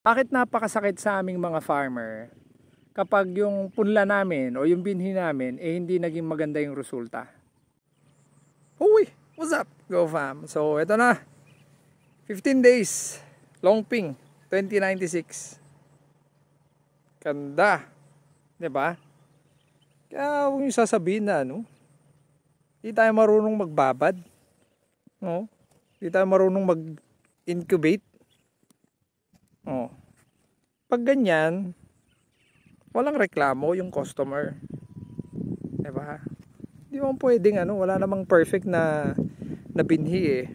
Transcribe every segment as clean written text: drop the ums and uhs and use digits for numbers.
Bakit napakasakit sa aming mga farmer kapag yung punla namin o yung binhi namin hindi naging maganda yung resulta? Uy, what's up, Go Fam? So, ito na. 15 days. Longping 2096. Ganda. 'Di ba? Kaya huwag niyo sasabihin na hindi tayo marunong magbabad. No? Hindi tayo marunong mag-incubate. Pag ganyan, walang reklamo yung customer. Diba? Hindi mo pwedeng wala namang perfect na binhi .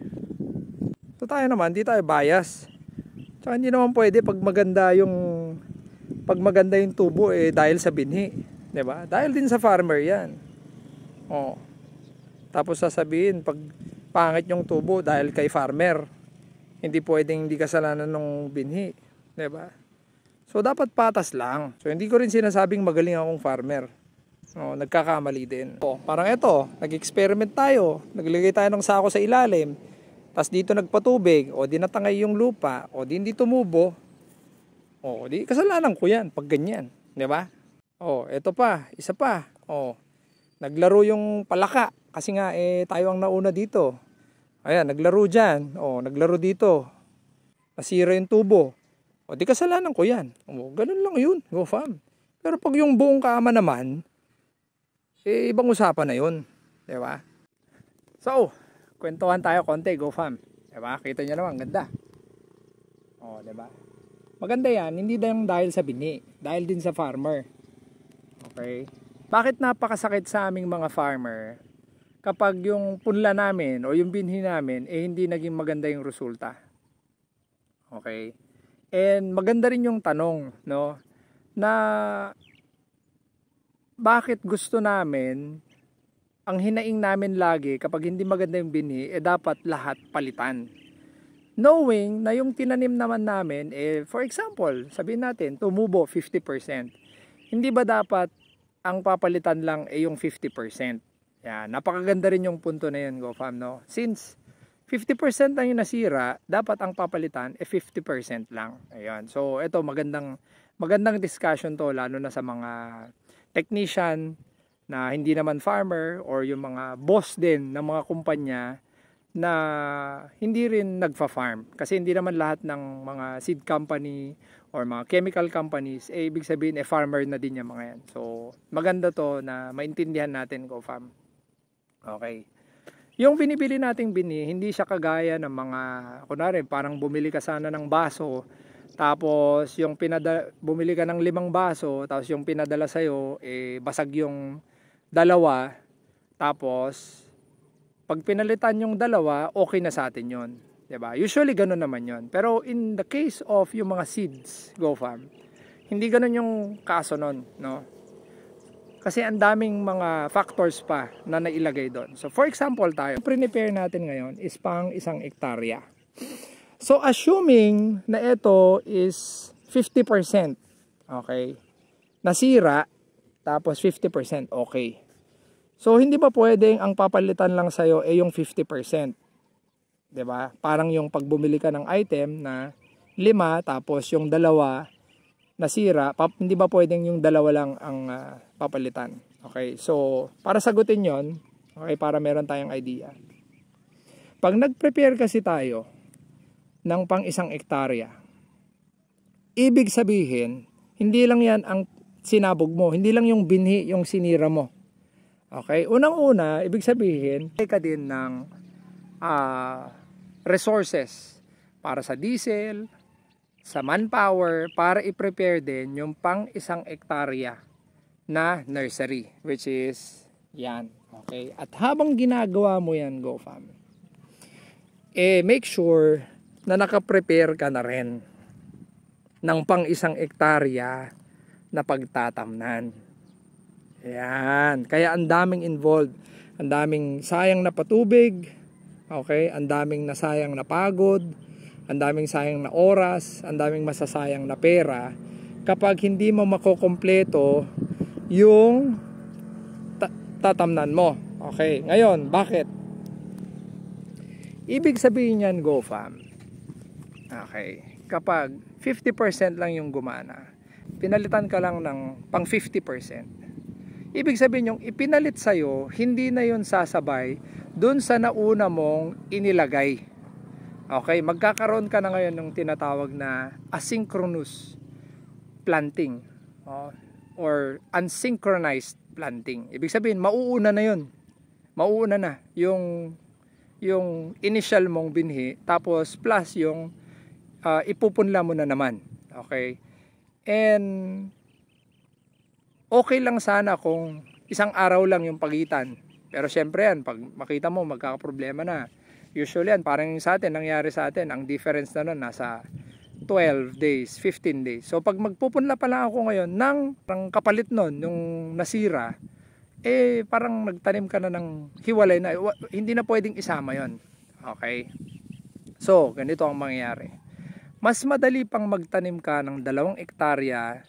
So tayo naman, hindi tayo bias. Tsaka hindi naman pwede pag maganda yung tubo dahil sa binhi. Diba? Dahil din sa farmer yan. Tapos sasabihin, pag pangit yung tubo dahil kay farmer, hindi pwedeng hindi kasalanan ng binhi. Diba? So dapat patas lang. So hindi ko rin sinasabing magaling akong farmer. Nagkakamali din. Parang ito, nag-experiment tayo. Naglagay tayo ng sako sa ilalim. Tapos dito nagpatubig. Di natangay yung lupa. Di hindi tumubo. Di kasalanan ko yan pag ganyan. Diba? Ito pa. Isa pa. Naglaro yung palaka. Kasi nga tayo ang nauna dito. Ayan, naglaro dyan. Naglaro dito. Nasira yung tubo. Di kasalanan ko yan. Ganun lang yun, Go Fam. Pero pag yung buong kama naman, ibang usapan na yun. Diba? So, kwentuhan tayo konti, Go Fam. Diba? Kita nyo naman, ganda. Diba? Maganda yan, hindi dahil sa bini. Dahil din sa farmer. Okay? Bakit napakasakit sa aming mga farmer kapag yung punla namin o yung binhi namin hindi naging maganda yung resulta? Okay? And maganda rin yung tanong, na bakit gusto namin, ang hinaing namin lagi kapag hindi maganda yung binhi, dapat lahat palitan. Knowing na yung tinanim naman namin, for example, sabihin natin, tumubo 50%. Hindi ba dapat ang papalitan lang yung 50%? Yan, napakaganda rin yung punto na yun, Go Fam, Since 50% lang yung nasira, dapat ang papalitan 50% lang. Ayan. So ito magandang discussion to, lalo na sa mga technician na hindi naman farmer or yung mga boss din ng mga kumpanya na hindi rin nagfa-farm. Kasi hindi naman lahat ng mga seed company or mga chemical companies ibig sabihin farmer na din yung mga yan. So maganda to na maintindihan natin, Go Fam. Okay. Yung binibili nating binhi, hindi siya kagaya ng mga, kunwari, parang bumili ka sana ng baso, tapos yung bumili ka ng 5 baso, tapos yung pinadala sa'yo, basag yung 2, tapos, pag pinalitan yung 2, okay na sa atin yun. Diba? Usually, ganun naman yun. Pero in the case of yung mga seeds, Go Fam, hindi ganun yung kaso nun, Kasi ang daming mga factors pa na nailagay doon. So for example tayo, prepare natin ngayon is pang 1 hektarya. So assuming na ito is 50%, okay, nasira, tapos 50% okay. So hindi ba pwedeng ang papalitan lang sa'yo yung 50%? Diba? Parang yung pag bumili ka ng item na 5, tapos yung 2 nasira, hindi ba pwedeng yung 2 lang ang papalitan? Okay, so para sagutin yon, okay, para meron tayong idea. Pag nag-prepare kasi tayo ng pang 1 hektarya, ibig sabihin, hindi lang yan ang sinabog mo, hindi lang yung binhi yung sinira mo. Okay, unang-una, ibig sabihin, ka din ng resources para sa diesel, sa manpower, para i-prepare din yung pang 1 hektarya na nursery, which is yan. Okay, at habang ginagawa mo yan, Go Fam, make sure na nakaprepare ka na rin ng pang 1 hektarya na pagtatamnan. Yan, kaya ang daming involved, ang daming sayang na patubig, okay, ang daming nasayang na pagod, ang daming sayang na oras, ang daming masasayang na pera kapag hindi mo makokompleto yung tatamnan mo. Okay, ngayon, bakit? Ibig sabihin yan, Go Fam, okay, kapag 50% lang yung gumana. Pinalitan ka lang ng pang 50%. Ibig sabihin yung ipinalit sa'yo, hindi na yun sasabay dun sa nauna mong inilagay. Okay, magkakaroon ka na ngayon ng tinatawag na asynchronous planting or unsynchronized planting. Ibig sabihin, mauuna na yun. Mauuna na yung initial mong binhi, tapos plus yung ipupunla mo na naman. Okay? And okay lang sana kung isang araw lang yung pagitan. Pero syempre yan, pag makita mo magkakaproblema na. Usually yan, parang sa atin, nangyari sa atin, ang difference na nun nasa 12 days, 15 days. So pag magpupunla pa lang ako ngayon ng kapalit nun, yung nasira, parang nagtanim ka na ng hiwalay na, hindi na pwedeng isama yon. Okay? So, ganito ang mangyayari. Mas madali pang magtanim ka ng 2 hektarya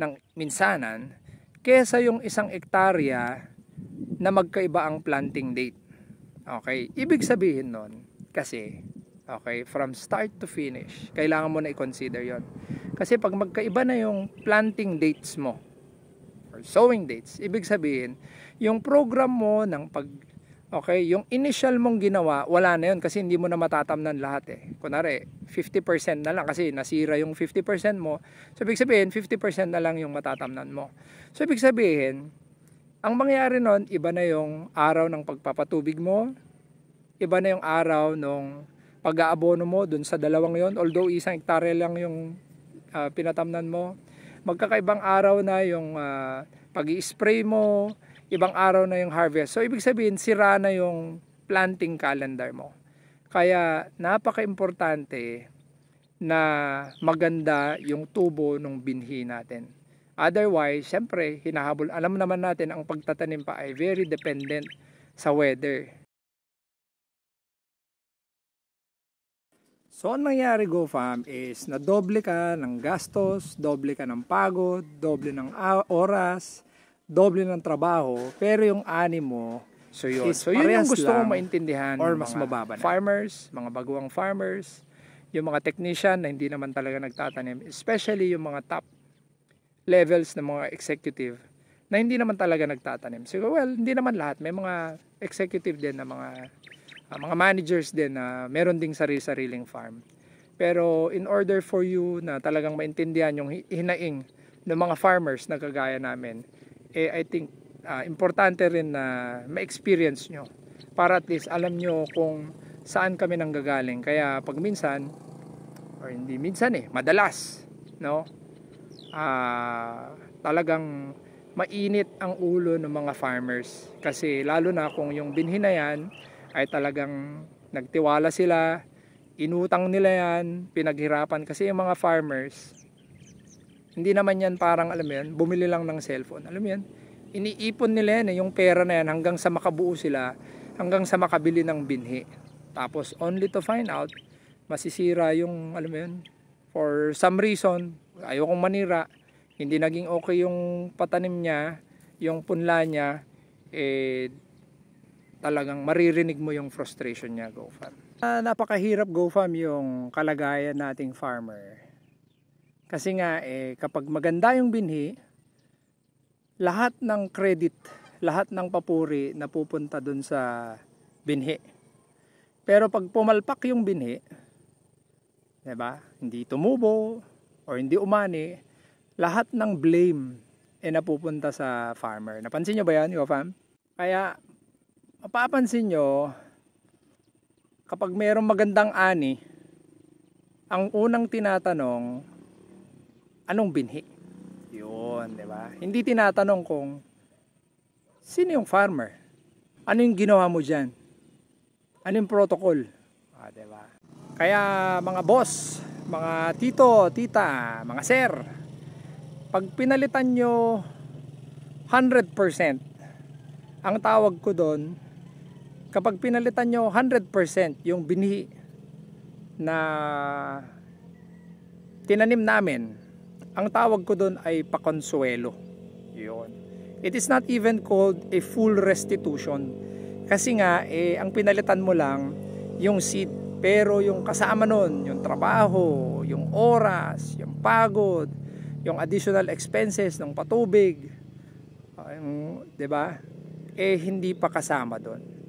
ng minsanan kesa yung 1 hektarya na magkaiba ang planting date. Okay? Ibig sabihin nun, kasi, okay, from start to finish, kailangan mo na i-consider yon. Kasi pag magkaiba na yung planting dates mo, or sowing dates, ibig sabihin, yung program mo ng yung initial mong ginawa, wala na yun kasi hindi mo na matatamnan lahat eh. Kunwari, 50% na lang kasi nasira yung 50% mo. So, ibig sabihin, 50% na lang yung matatamnan mo. So, ibig sabihin, ang mangyayari nun, iba na yung araw ng pagpapatubig mo, iba na yung araw ng pag-aabono mo dun sa 2 yon, although 1 hektarya lang yung pinatamnan mo. Magkakaibang araw na yung pag-i-spray mo, ibang araw na yung harvest. So, ibig sabihin, sira na yung planting calendar mo. Kaya, napaka-importante na maganda yung tubo ng binhi natin. Otherwise, syempre, hinahabol. Alam naman natin, ang pagtatanim pa ay very dependent sa weather. So, ang nangyari, GoFam, is na doble ka ng gastos, doble ka ng pagod, doble ng oras, doble ng trabaho, pero yung ani mo, so yun yung gusto kong maintindihan or mas mababa na. Farmers, mga baguang farmers, yung mga technician na hindi naman talaga nagtatanim, especially yung mga top levels ng mga executive na hindi naman talaga nagtatanim. So, well, hindi naman lahat. May mga executive din na mga managers din na meron ding sarili-sariling farm. Pero in order for you na talagang maintindihan yung hinaing ng mga farmers na kagaya namin, I think importante rin na ma-experience nyo para at least alam nyo kung saan kami nanggagaling. Kaya pag minsan, or hindi minsan madalas, no? Talagang mainit ang ulo ng mga farmers. Kasi lalo na kung yung binhi na yan ay talagang nagtiwala sila, inutang nila yan, pinaghirapan. Kasi yung mga farmers, hindi naman yan parang, alam mo yan, bumili lang ng cellphone. Alam mo yan, iniipon nila yan, yung pera na yan hanggang sa makabuo sila, hanggang sa makabili ng binhi. Tapos, only to find out, masisira yung, alam mo yan, for some reason, ayokong manira, hindi naging okay yung patanim niya, yung punla niya, talagang maririnig mo yung frustration niya, GoFam. Napakahirap, GoFam, yung kalagayan nating farmer. Kasi nga, kapag maganda yung binhi, lahat ng credit, lahat ng papuri napupunta dun sa binhi. Pero pag pumalpak yung binhi, diba? Hindi tumubo or hindi umani, lahat ng blame napupunta sa farmer. Napansin nyo ba yan, GoFam? Kaya, mapapansin nyo, kapag mayroong magandang ani, ang unang tinatanong, anong binhi? Yun, di ba? Hindi tinatanong kung sino yung farmer? Ano yung ginawa mo dyan? Ano yung protocol? Di ba? Kaya mga boss, mga tito, tita, mga sir, pag pinalitan nyo 100%, ang tawag ko doon, kapag pinalitan nyo 100% yung binhi na tinanim namin, ang tawag ko doon ay pakonsuelo. Yun. It is not even called a full restitution. Kasi nga, ang pinalitan mo lang yung seed. Pero yung kasama nun, yung trabaho, yung oras, yung pagod, yung additional expenses ng patubig, 'di ba? Eh hindi pa kasama doon.